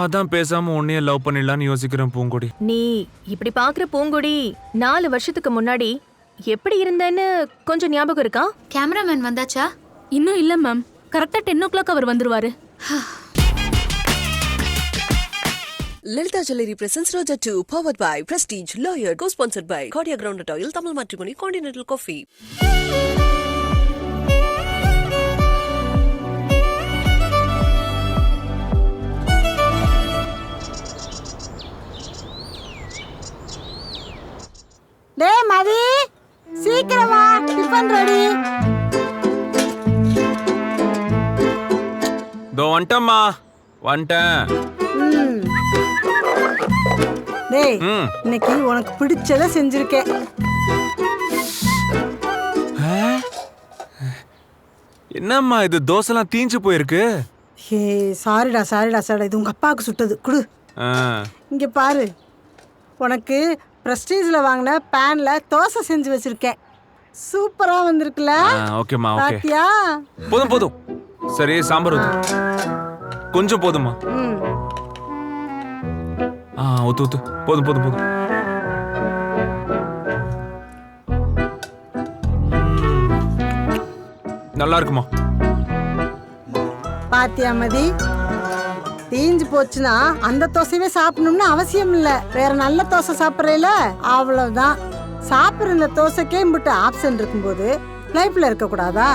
அதான் பேசாம உன்னையே லவ் பண்ணிடலான்னு யோசிக்கிறேன் பூங்கொடி. நீ இப்படி பாக்குற பூங்கொடி 4 வருஷத்துக்கு முன்னாடி எப்படி இருந்தேன்னு கொஞ்சம் ஞாபகம் இருக்கா? கேமராமேன் வந்தாச்சா? இன்னும் இல்ல மேம். கரெக்டா 10 o'clock அவர் வந்துருவாரு. Lalita Jewelry presents Roja 2, powered by Prestige, Lawyer, co-sponsored by Cordia Groundnut Oil, Tamil Matrimony, Continental Coffee. டேய் மதி, சீக்கிரம் வா, டிஃபன் ரெடி. தோ வந்துட்டேம்மா, வந்துட்டேன். டேய், இன்னைக்கு உனக்கு பிடிச்சத செஞ்சிருக்கேன். என்னம்மா இது, தோசைலாம் தீஞ்சு போயிருக்கு. ஹே, சாரிடா இது உங்க அப்பாவுக்கு சுட்டது. குடு. இங்க பாரு, உனக்கு பிரஸ்டீஜ்ல வாங்கின பேன்ல தோசை செஞ்சு வச்சிருக்கேன். சூப்பரா வந்திருக்குல? ஓகேம்மா, ஓகே. பாத்தியா? போதும். சரி, சாம்பார் ஊத்து. கொஞ்சம் போதுமா? ஊத்து. போதும். நல்லா இருக்குமா? பாத்தியா மதி, தீஞ்சு போச்சுன்னா அந்த தோசையவே சாப்பிடணும்னு அவசியம் இல்ல. வேற நல்ல தோசை சாப்பிடறேல, அவ்வளவுதான். சாப்பிடுற இந்த தோசைக்கே இம்பிட்டு ஆப்ஷன் இருக்கும்போது லைஃப்ல இருக்க கூடாதா?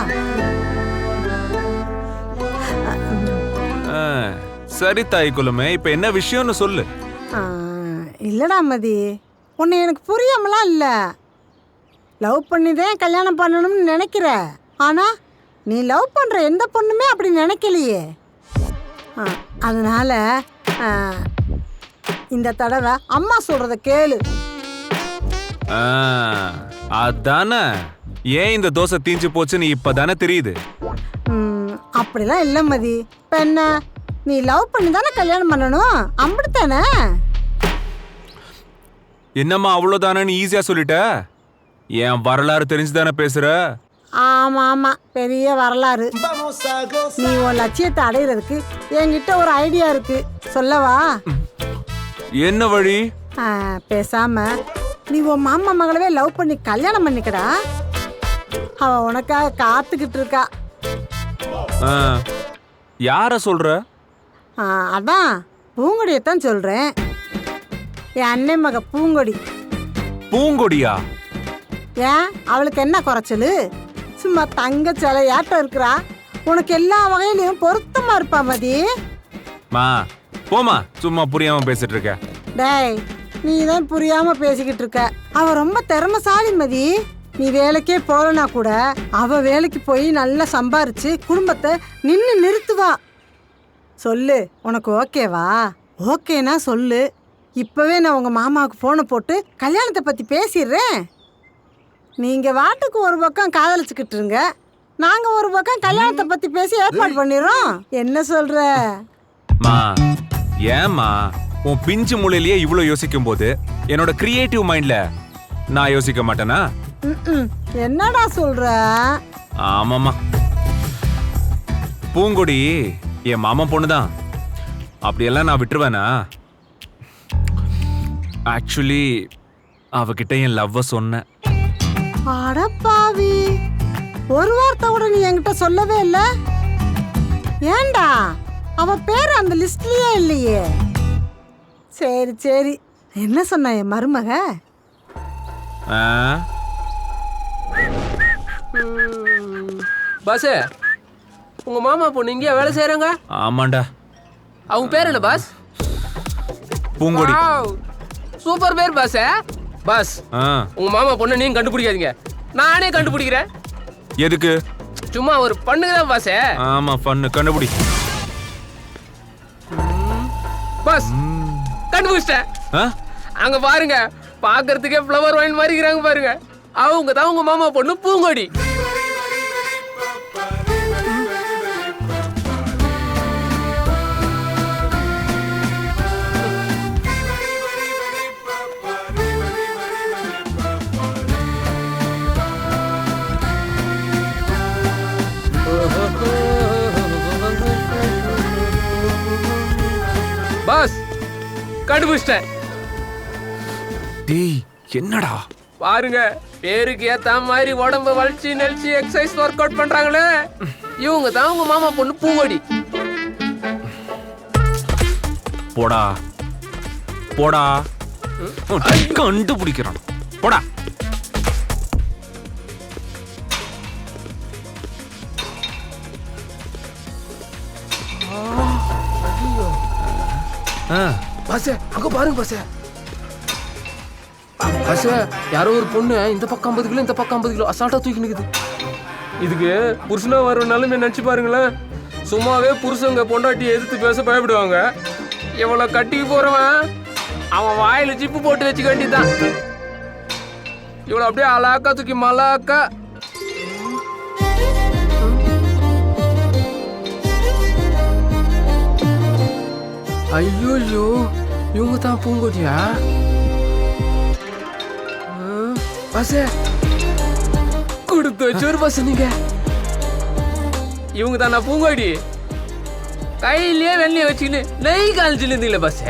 சரி தாய் குலமே, இப்ப என்ன விஷயம்னு சொல்லு. இல்லடா மதி, உன்னை எனக்கு புரியாமலாம் இல்ல. லவ் பண்ணிதான் கல்யாணம் பண்ணணும்னு நினைக்கிற. ஆனா நீ லவ் பண்ற எந்த பொண்ணுமே அப்படி நினைக்கலையே. அதனால இந்த தடவை அம்மா சொல்றத கேளு. அதானே ஏன் இந்த தோசை தீஞ்சு போச்சுன்னு இப்பதானே தெரியுது. அப்படிலாம் இல்ல மதி. இப்ப என்ன, நீ லவ் பண்ணி தானே கல்யாணம் பண்ணணும், அப்படித்தானே? என்னம்மா அவ்வளவுதானு ஈஸியா சொல்லிட்ட? என் வரலாறு தெரிஞ்சுதானே பேசுற? ஆமா, பெரிய வரலாறு. நீ உன் லட்சியத்தை அடையிறதுக்கு என்கிட்ட ஒரு ஐடியா இருக்கு, சொல்லவா? என்ன வழி? பேசாம நீ உன் மாமா மகளவே லவ் பண்ணி கல்யாணம் பண்ணிக்கடா. அவ உனக்காக காத்துக்கிட்டு இருக்கா. யார சொல்ற? அதான் பூங்கொடியத்தான் சொல்றேன். என் அண்ணன் மக பூங்கொடி. பூங்கொடியா? ஏன், அவளுக்கு என்ன குறைச்சலு? சும்மா தங்க சிலையாட்டம் இருக்கிறா. உனக்கு எல்லா வகையிலயும் பொருத்தமா இருப்பா மதி. போமா, சும்மா புரியாம பேசிட்டு இருக்க. டேய், நீ தான் புரியாம பேசிக்கிட்டு இருக்க. அவ ரொம்ப திறமைசாலி மதி. நீ வேலைக்கே போலனா கூட அவ வேலைக்கு போய் நல்லா சம்பாரிச்சு குடும்பத்தை நிறுத்துவா. சொல்லு, உனக்கு ஓகேவா? ஓகேனா சொல்லு. இப்பவே நான் உங்க மாமாவுக்கு போனை போட்டு கல்யாணத்தை பத்தி பேசிடுறேன். நீங்க வாட்டுக்கு ஒரு பக்கம் காதலிச்சுக்கிட்டு இருங்க, நாங்க ஒரு பக்கம் கல்யாணத்தை பத்தி பேசி ஏற்பாடு பண்ணிடுறோம். என்ன சொல்ற? ஏமா உன் பிஞ்சு மூலையிலேயே இவ்வளவு யோசிக்கும் போது என்னோட கிரியேட்டிவ் மைண்ட்ல நான் யோசிக்க மாட்டேனா? என்னடா சொல்ற? ஆமாமா, பூங்கொடி என் மாமா பொண்ணுதான். அப்படியெல்லாம் நான் விட்டுருவேனா? ஆக்சுவலி அவகிட்ட என் லவ்வ சொன்னேன். அடப்பாவி, ஒரு வார்த்தை கூட நீ என்கிட்ட சொல்லவே இல்ல. ஏண்டா, அவ பேர் அந்த லிஸ்ட்லயே இல்லையே. சரி, என்ன சொன்ன என் மருமக? பாஸ், உங்க மாமா பொண்ணு இங்கே வேலை செய்யறாங்க. ஆமாண்டா. அவங்க பேர் என்ன பாஸ்? பூங்கொடி. சூப்பர் பேர் பாஸ். பாஸ், உங்க மாமா பொண்ணு நீங்க கண்டுபிடிக்காதீங்க, நானே கண்டுபிடிக்கிறேன். எதுக்கு? சும்மா ஒரு பண்ணுதான் பாஸ். ஆமா, பண்ணு, கண்டுபிடி. பாஸ், கண்டுபிடிச்சிட்டேன். அங்க பாருங்க, பாக்குறதுக்கே ஃப்ளவர் வாயின் மாதிரி இருக்கிறாங்க பாருங்க. அவங்க தான் உங்க மாமா பொண்ணு பூங்கொடி. பாஸ் கண்டுபிடிச்சிட்டேன். டேய் என்னடா பாருங்க, பேருக்கு ஏத்த மாதிரி உடம்ப வளைச்சு நெளிச்சு எக்ஸசைஸ் ஒர்க் அவுட் பண்றாங்களே, இவங்க தான் உங்க மாமா பொண்ணு பூங்கொடி. போடா போடா கண்டுபிடிக்கிறான் போடா. பாஸ் அங்க பாருங்க பாஸ். பாஸ் யாரோ ஒரு பொண்ணு இந்த பக்கம் 50 கிலோ இந்த பக்கம் 50 கிலோ அசால்ட்டா தூக்கி நிக்குது. இதுக்கு புருஷனா வர நிலைமை நினைச்சு பாருங்களேன். சும்மாவே புருஷங்க பொண்டாட்டியை எதிர்த்து பேச பயப்படுவாங்க. எவ்வளவு கட்டிக்கு போறவன் அவன் வாயில ஜிப்பு போட்டு வச்சு கண்டிதான். இவ்வளவு அப்படியே அலாக்கா தூக்கி மலாக்கா. ஐயோ இவங்க தான் பூங்கொடியா? பஸ் கொடுத்து வச்சோரு பஸ். நீங்க இவங்க தான் பூங்கொடி. கையிலேயே வெள்ளைய வச்சுக்கின்னு நெய் காலிச்சுன்னு இருந்தீங்களே பஸ்.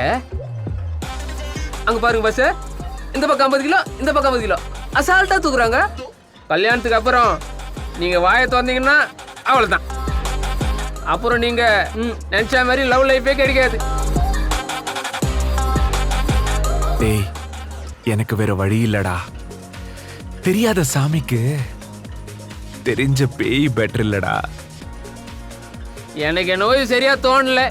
அங்க பாருங்க பஸ், இந்த பக்கம் 50 கிலோ இந்த பக்கம் 50 கிலோ அசால்ட்டா தூக்குறாங்க. கல்யாணத்துக்கு அப்புறம் நீங்க வாயை திறந்தீங்கன்னா அவ்வளவுதான். அப்புறம் நீங்க நினைச்ச மாதிரி லவ் லைஃபே கிடைக்காது. டேய் எனக்கு வேற வழி இல்லடா. தெரியாத சாமிக்கு தெரிஞ்ச பேய் பெட்டர் இல்லடா. எனக்கு என்னவோ இது சரியா தோணல.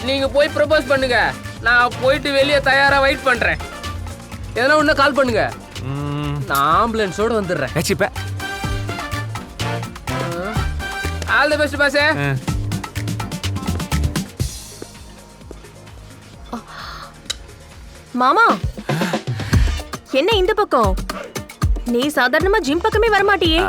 நீங்க போய் ப்ரப்போஸ் பண்ணுங்க, நான் போயிட்டு வெளியே தயாரா வெயிட் பண்றேன். எதனா ஒண்ணு கால் பண்ணுங்க, நான் ஆம்புலன்ஸோட வந்துடுறேன். ஏச்சிப்ப ஆல் தி பெஸ்ட் பாஸ். மாமா என்ன இந்த பக்கம்? நீ சாதாரணமா ஜிம் பக்கமே வரமாட்டியே.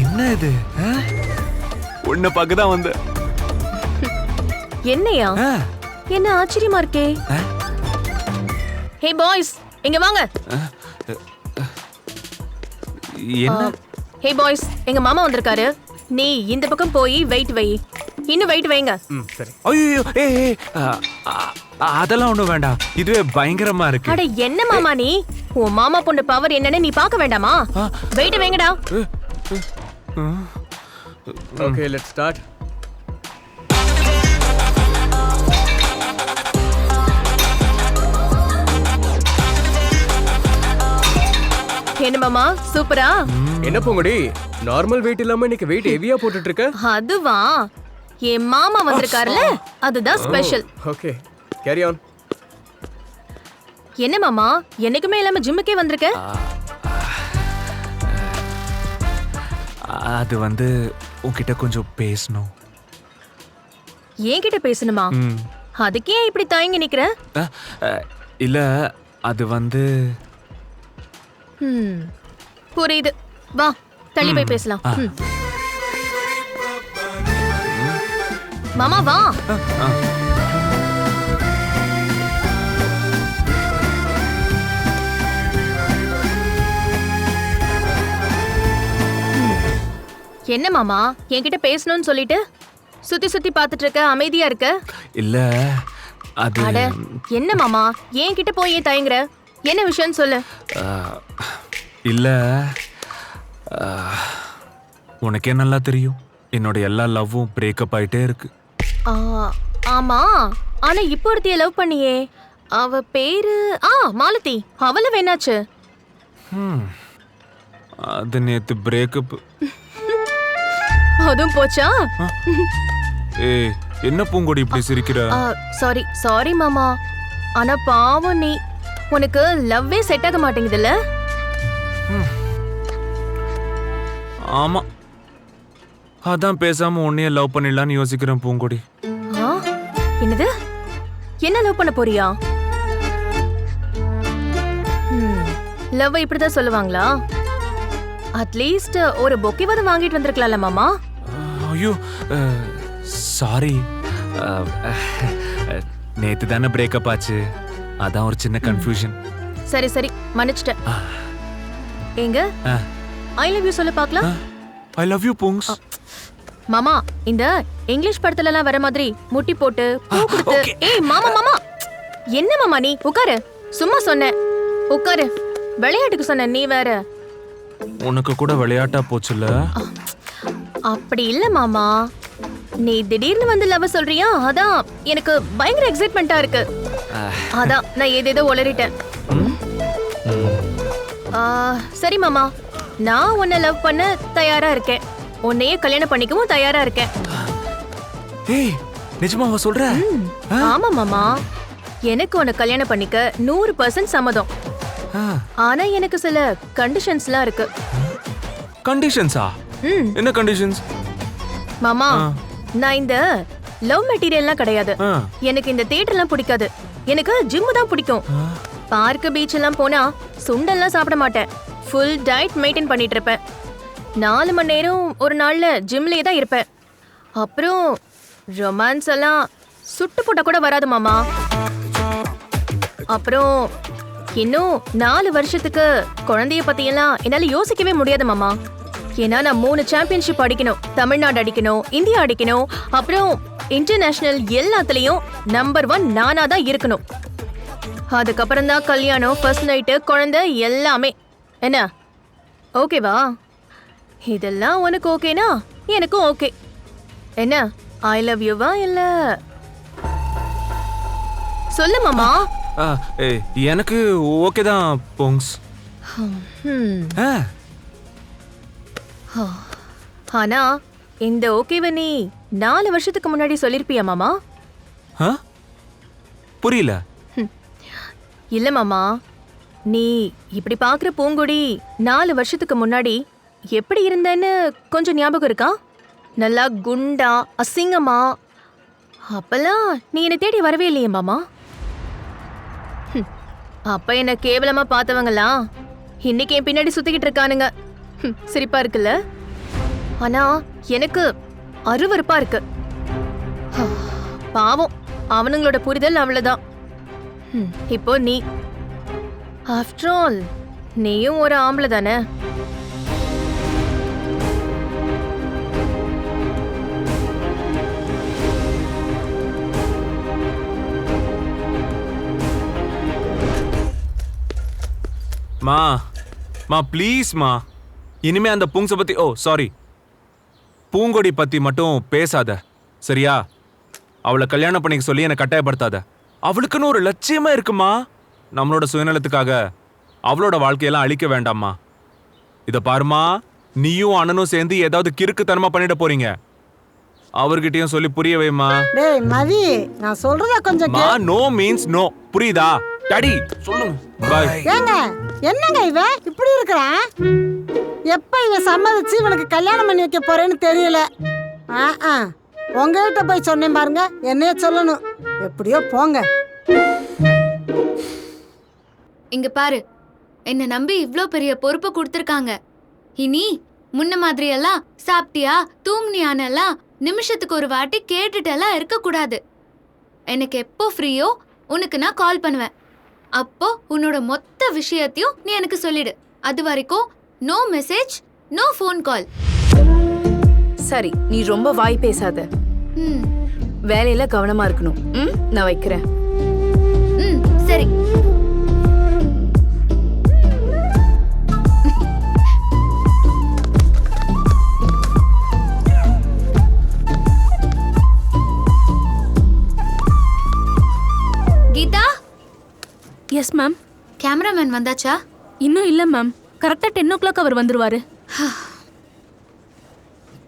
என்ன இது? உன்னை பார்க்கதான் வந்த. என்னையா? என்ன ஆச்சரியமா இருக்கே. ஹே பாய்ஸ் இங்க வாங்க. என்ன? ஹே பாய்ஸ் எங்க மாமா வந்திருக்காரு. நீ இந்த பக்கம் போய் வெயிட் வை. இன்னும் வெயிட் வைங்க. ஐயோ ஏய் அதெல்லாம் ஒண்ணும் வேண்டாம், இதுவே பயங்கரமா இருக்கு. அட என்ன மாமா நீ? உன் மாமா பொண்ணு பவர் என்னன்னு நீ பார்க்க வேண்டாமா? வெயிட் வைங்கடா. Okay let's start. என்ன மாமா சூப்பரா? என்ன பூங்கொடி, நார்மல் வெயிட் இல்லாம இன்னைக்கு வெயிட் ஹெவியா போட்டுட்டு இருக்க? அதுவா, என் மாமா வந்திருக்காருல அதுதான் ஸ்பெஷல். Okay carry on. என்ன மாமா என்னைக்குமே இல்லாம ஜிம்முக்கே வந்திருக்க? அது வந்து உன்கிட்ட கொஞ்சம் பேசணும். என்கிட்ட பேசணுமா? அதுக்கே இப்படி தயங்கி நிக்கிற? இல்ல அது வந்து புரியுது, வா தள்ளி போய் பேசலாம். மாமா வா. என்ன மாமா என்கிட்ட பேசணும்னு சொல்லிட்டு சுத்தி சுத்தி பாத்துட்டு இருக்க, அமைதியா இருக்க? இல்ல அது அட என்ன மாமா என்கிட்ட போய் ஏன் தயங்குற? என்ன விஷயம் சொல்லு. இல்ல உனக்கே நல்லா தெரியும் என்னோட எல்லா லவ்வும் பிரேக்கப் ஆயிட்டே இருக்கு. ஆமா, ஆனா இப்போ ஒருத்திய லவ் பண்ணியே, அவ பேரு மாலதி. அவள வேணாச்சு? அது நேத்து பிரேக்கப். அதுவும் போச்சா? ஏய் என்ன பூங்கொடி இப்படி சிரிக்கிற? சாரி சாரி மாமா, ஆனா பாவம் நீ, உனக்கு லவ்வே செட் ஆக மாட்டேங்குதுல்ல? ஆமா, அதான் பேசாம உன்னையே லவ் பண்ணிடலான்னு யோசிக்கிறேன் பூங்கொடி. என்னது? என்ன லவ் பண்ண போறியா? லவ் இப்படிதான் சொல்லுவாங்களா? அட்லீஸ்ட் ஒரு பொக்கேவாவது வாங்கிட்டு வந்திருக்கலாம்ல மாமா. ஐயோ சாரி, நேத்து தானே பிரேக்கப் ஆச்சு, அதான் ஒரு சின்ன கன்ஃபியூஷன். சரி சரி மன்னிச்சிட்டேன். எங்க ஐ லவ் யூ சொல்ல பார்க்கலாம். ஐ லவ் யூ புங்ஸ். மாமா இந்த இங்கிலீஷ் படத்துல எல்லாம் வர மாதிரி முட்டி போட்டு பூ கொடுத்து. okay. ஏய் மாமா மாமா என்ன மாமா நீ உட்காரு. சும்மா சொன்னேன் உட்காரு. விளையாட்டுக்கு சொன்ன நீ வேற. உனக்கு கூட விளையாட்டா போச்சுல்ல? அப்படி இல்ல மாமா, நீ திடீர்னு வந்து லவ் சொல்றியா, அதான் எனக்கு பயங்கர எக்ஸைட்மெண்டா இருக்கு. அதான் நான் ஏதேதோ உளறிட்டேன். சரி மாமா, நான் உன்னை லவ் பண்ண தயாரா இருக்கேன். உன்னையே கல்யாணம் பண்ணிக்கவும் தயாரா இருக்கேன். ஏய் நிஜமாவா சொல்ற? ஆமா மாமா, எனக்கு உன்னை கல்யாணம் பண்ணிக்க 100% சம்மதம். ஆனா எனக்கு சில கண்டிஷன்ஸ்லாம் இருக்கு. கண்டிஷன்ஸா? என்ன கண்டிஷன்ஸ்? மாமா நான் இந்த லவ் மெட்டீரியல்லாம் கிடையாது. எனக்கு இந்த தியேட்டர்லாம் பிடிக்காது. எனக்கு ஜிம் தான் பிடிக்கும். பார்க் பீச் எல்லாம் போனா சுண்டெல்லாம் சாப்பிட மாட்டேன். ஃபுல் டயட் மெயின்டைன் பண்ணிட்டு இருப்பேன். 4 மணி நேரம் ஒரு நாள்ல ஜிம்லயே தான் இருப்பேன். அப்புறம் ரொமான்ஸ் எல்லாம் சுட்டு போட்ட கூட வராது மாமா. அப்புறம் இன்னும் 4 வருஷத்துக்கு குழந்தைய பத்தியெல்லாம் என்னால யோசிக்கவே முடியாது மாமா. ஏன்னா நான் 3 சாம்பியன்ஷிப் அடிக்கணும். தமிழ்நாடு அடிக்கணும், இந்தியா அடிக்கணும், அப்புறம் இன்டர்நேஷனல் எல்லாத்துலயும் நம்பர் 1 நானா தான் இருக்கணும். அதுக்கப்புறம் தான் கல்யாணம், ஃபர்ஸ்ட் நைட்டு, குழந்தை எல்லாமே. என்ன ஓகேவா? இதெல்லாம் உனக்கு ஓகேனா எனக்கும் ஓகே. என்ன ஐ லவ் யூவா இல்ல சொல்லு மாமா. எனக்கு ஓகே தான் புங்ஸ். ஆனா இந்த ஓகேவை நீ 4 வருஷத்துக்கு முன்னாடி சொல்லிருப்பியா மாமா? புரியல. இல்ல மாமா, நீ இப்படி பாக்குற பூங்கொடி 4 வருஷத்துக்கு முன்னாடி எப்படி இருந்தேன்னு கொஞ்சம் ஞாபகம் இருக்கா? நல்லா குண்டா அசிங்கமா. அப்பெல்லாம் நீ என்னை தேடி வரவே இல்லையே மாமா. அப்ப என்ன கேவலமா பார்த்தவங்களாம் இன்னைக்கு என் பின்னாடி சுத்திக்கிட்டு இருக்கானுங்க. சிரிப்பா இருக்குல்ல? ஆனா எனக்கு அருவருப்பா இருக்கு. பாவம் அவனுங்களோட புரிதல் அவ்வளவுதான். இப்போ நீ ஆஃப்டர் ஆல் நீயும் ஒரு ஆம்பளை தானே. மா ப்ளீஸ் மா, இனிமே அந்த புங்ஸை பத்தி சாரி பூங்கொடி பத்தி மட்டும் பேசாத சரியா? அவளை கல்யாணம் பண்ணிக்க சொல்லி என்னை கட்டாயப்படுத்தாத. அவளுக்குன்னு ஒரு லட்சியமா இருக்குமா. நம்மளோட சுயநலத்துக்காக அவளோட வாழ்க்கையெல்லாம் அழிக்க வேண்டாம்மா. இத பாருமா, நீயும் அண்ணனும் சேர்ந்து ஏதாவது கிறுக்குத்தனமா பண்ணிட போறீங்க. அவர்கிட்டயும் சொல்லி புரிய வைமா. டேய் மதி, நான் சொல்றத கொஞ்சம் மா. நோ மீன்ஸ் நோ, புரியுதா? டாடி சொல்லுங்க. பாய். ஏங்க என்னங்க இவ இப்படி இருக்கறான்? எப்ப இவன் சம்மதிச்சு இவனுக்கு கல்யாணம் பண்ணி வைக்க போறேன்னு தெரியல. உங்ககிட்ட போய் சொன்னேன் பாருங்க, என்னைய சொல்லணும். எப்படியோ போங்க. இங்க பாரு, என்ன நம்பி இவ்ளோ பெரிய பொறுப்பு கொடுத்துருக்காங்க. இனி முன்ன மாதிரி எல்லாம் சாப்பிட்டியா தூங்குனியானெல்லாம் நிமிஷத்துக்கு ஒரு வாட்டி கேட்டுட்டெல்லாம் இருக்க கூடாது. எனக்கு எப்போ ஃப்ரீயோ உனக்கு நான் கால் பண்ணுவேன். அப்போ உன்னோட மொத்த விஷயத்தையும் நீ எனக்கு சொல்லிடு. அது வரைக்கும் no message, no phone call. சரி, நீ ரொம்ப வாய் பேசாத. வேலையில கவனமா இருக்கணும். நான் வைக்கிறேன். சரி. கீதா. Yes ma'am. கேமராமேன் வந்தாச்சா? இன்னும் இல்ல மேம். கரெக்டா 10 o'clock அவர் வந்துருவாரு.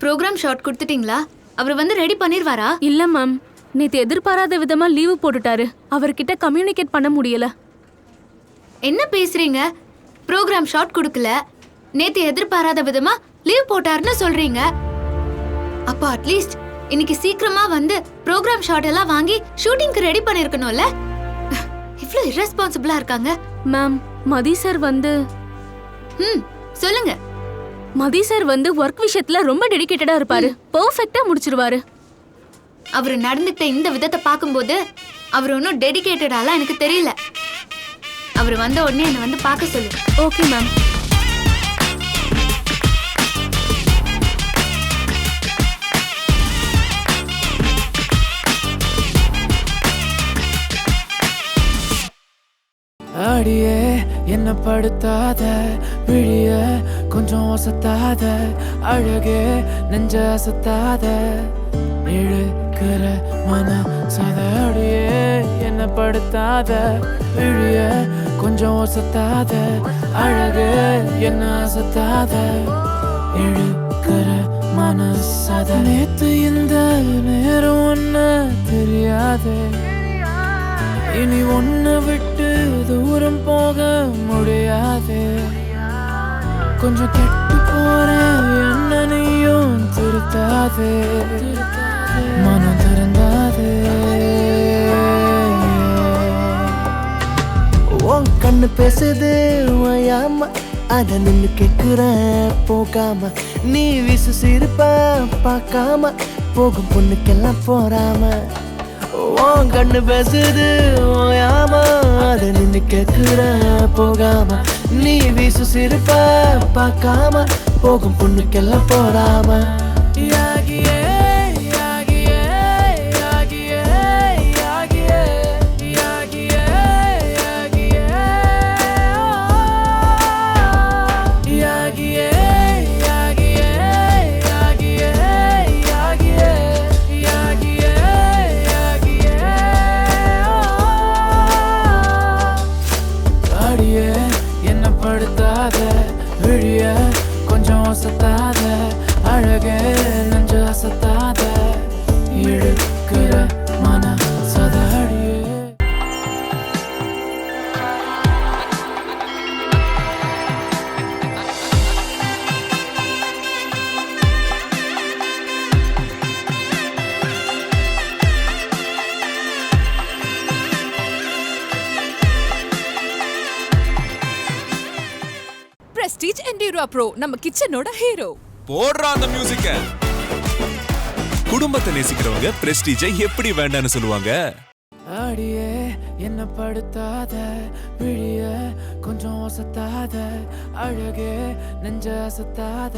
ப்ரோக்ராம் ஷாட் கொடுத்துட்டீங்களா? அவர் வந்து ரெடி பண்ணிடுவாரா? இல்ல மேம், நேத்து எதிர்பாராத விதமா லீவு போட்டுட்டாரு. அவர்கிட்ட கம்யூனிகேட் பண்ண முடியல. என்ன பேசுறீங்க? ப்ரோக்ராம் ஷாட் கொடுக்கல, நேத்து எதிர்பாராத விதமா லீவ் போட்டாருன்னு சொல்றீங்க. அப்போ அட்லீஸ்ட் இன்னைக்கு சீக்கிரமா வந்து ப்ரோக்ராம் ஷாட் எல்லாம் வாங்கி ஷூட்டிங்க்கு ரெடி பண்ணிருக்கணும்ல. இவ்ளோ இரஸ்பான்சிபிளா இருக்காங்க. மேம், மதி சார் வந்து சொல்லுங்க. மதி சார் வந்து ஒர்க் விஷயத்துல ரொம்ப டெடிகேட்டடா இருப்பாரு. பெர்ஃபெக்ட்டா முடிச்சிருவாரு. அவர் நடந்துட்ட இந்த விதத்தை பார்க்கும்போது அவர் ஒன்றும் டெடிகேட்டடாலாம் எனக்கு தெரியல. அவர் வந்த உடனே என்னை வந்து பார்க்க சொல்லு. Okay ma'am. அடியே என்ன படுத்தாத, விழிய கொஞ்சம் ஒசத்தாத, அழகே நெஞ்ச அசத்தாத, இழுக்கிற மனசாத. அடியே என்ன படுத்தாத, விழிய கொஞ்சம் ஒசத்தாத, அழகே என்ன அசத்தாத, இழுக்கிற மனசாத. நேத்து இந்த நேரம் ஒன்ன தெரியாதே, இனி ஒன்ன விட்டு தூரம் போக முடியாதே. கொஞ்சம் கெட்டு போறேன் என்ன நீயும் திருத்தாதே, மனம் திறந்தாதே. உன் கண்ணு பேசுது ஓயாம, அத நின்னு கேக்குறேன் போகாம. நீ விசு சிரிப்ப பார்க்காம, போகும் பொண்ணுக்கெல்லாம் போறாம. உன் கண்ணு பேசுது ஓயாம, அத நின்னு கேக்குறேன் போகாம. நீ வீசு சிரிப்ப பார்க்காம, போகும் பொண்ணுக்கெல்லாம் போறாம. யாகியே யாகியே யாகியே யாகியே யாகியே யாகியே யாகியே யாகியே யாகியே யாகியே யாகியே யாகியே. அடியே என்ன படுத்தாத, விழிய கொஞ்சம் ஒசத்தாத, அழகே நெஞ்ச அசத்தாத, இழுக்கிற மனசாத. அடியே பிரஸ்டீஜ் என்டியூரா ப்ரோ நம்ம கிச்சனோட ஹீரோ. போடுறா அந்த மியூசிக்க. குடும்பத்தை நேசிக்கிறவங்க பிரஸ்டீஜை எப்படி வேண்டான்னு சொல்லுவாங்க. அடியே என்ன படுத்தாத, விழிய கொஞ்சம் ஒசத்தாத, அழகே நெஞ்ச அசத்தாத,